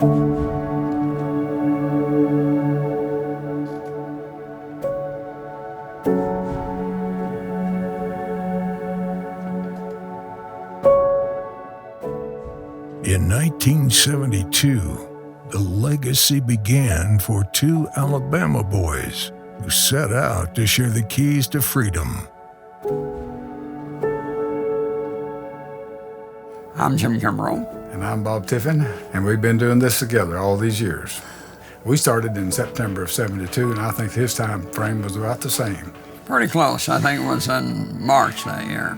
In 1972, the legacy began for two Alabama boys who set out to share the keys to freedom. I'm Jim Kimbrell. And I'm Bob Tiffin, and we've been doing this together all these years. We started in September of '72, and I think his time frame was about the same. Pretty close. I think it was in March that year.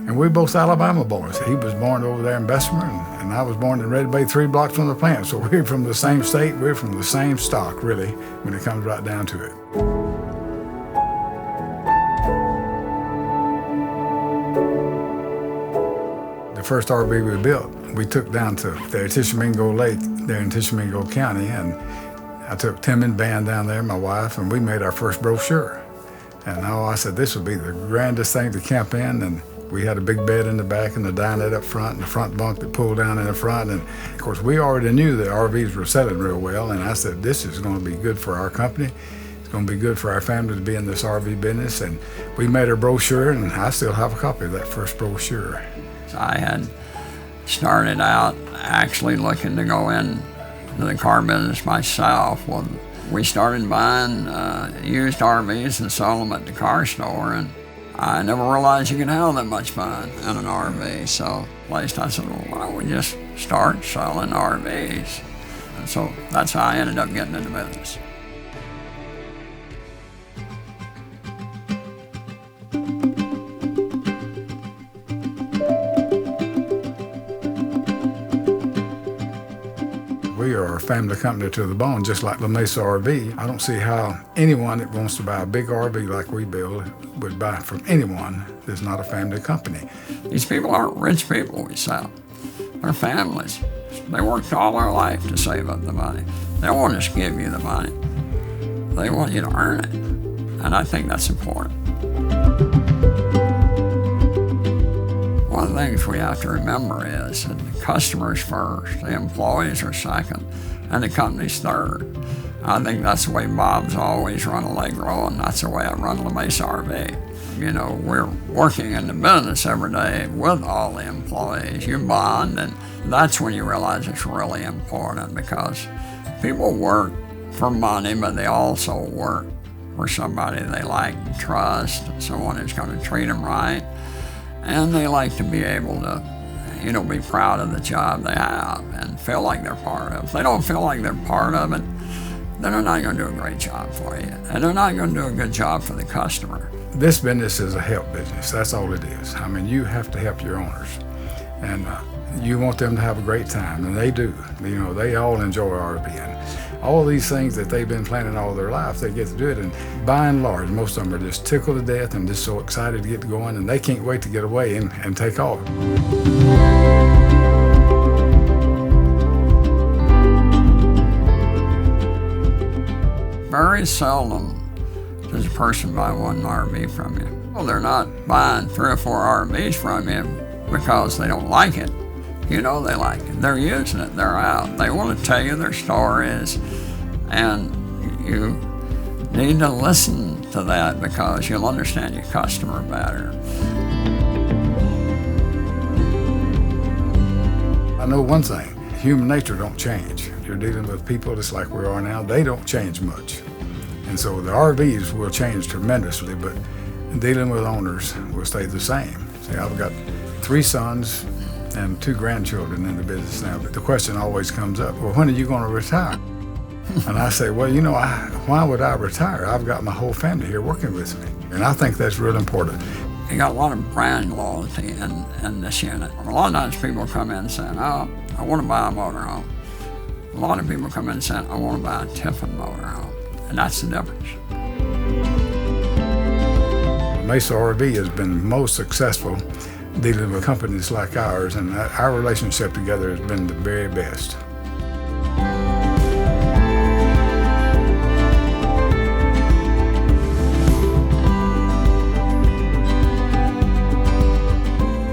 And we're both Alabama boys. He was born over there in Bessemer, and I was born in Red Bay, 3 blocks from the plant. So we're from the same state, we're from the same stock, really, when it comes right down to it. The first RV we built, we took down to the Tishomingo Lake there in Tishomingo County, and I took Tim and Van down there, my wife, and we made our first brochure. And I said this would be the grandest thing to camp in, and we had a big bed in the back and the dinette up front and the front bunk that pulled down in the front. And of course, we already knew that RVs were selling real well, and I said this is going to be good for our company. It's going to be good for our family to be in this RV business. And we made a brochure, and I still have a copy of that first brochure. I had started out actually looking to go into the car business myself. Well, we started buying used RVs and selling them at the car store, and I never realized you could have that much fun in an RV. So I said, well, why don't we just start selling RVs? And so that's how I ended up getting into business. We are a family company to the bone, just like the Mesa RV. I don't see how anyone that wants to buy a big RV like we build would buy from anyone that's not a family company. These people aren't rich people we sell. They're families. They worked all their life to save up the money. They don't want to just give you the money. They want you to earn it. And I think that's important. One of the things we have to remember is that the customer's first, the employees are second, and the company's third. I think that's the way Bob's always run Allegro, and that's the way I run La Mesa RV. You know, we're working in the business every day with all the employees. You bond, and that's when you realize it's really important, because people work for money, but they also work for somebody they like and trust, someone who's going to treat them right. And they like to be able to, be proud of the job they have and feel like they're part of it. If they don't feel like they're part of it, then they're not going to do a great job for you. And they're not going to do a good job for the customer. This business is a help business. That's all it is. I mean, you have to help your owners. And you want them to have a great time, and they do. They all enjoy RVing. All these things that they've been planning all their life, they get to do it. And by and large, most of them are just tickled to death and just so excited to get going, and they can't wait to get away and take off. Very seldom does a person buy one RV from you. Well, they're not buying 3 or 4 RVs from you because they don't like it. They like it. They're using it. They're out. They want to tell you their stories, and you need to listen to that because you'll understand your customer better. I know one thing. Human nature don't change. You're dealing with people just like we are now. They don't change much. And so the RVs will change tremendously, but dealing with owners will stay the same. See, I've got 3 sons and 2 grandchildren in the business now. But the question always comes up, well, when are you going to retire? And I say, well, why would I retire? I've got my whole family here working with me. And I think that's real important. You got a lot of brand loyalty in this unit. A lot of times people come in saying, oh, I want to buy a motorhome. A lot of people come in saying, I want to buy a Tiffin motorhome. And that's the difference. Mesa RV has been most successful dealing with companies like ours, and our relationship together has been the very best.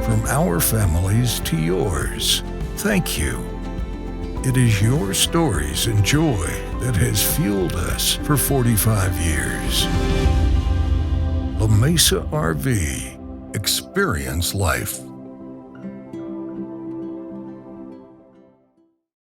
From our families to yours, thank you. It is your stories and joy that has fueled us for 45 years. La Mesa RV. Experience life.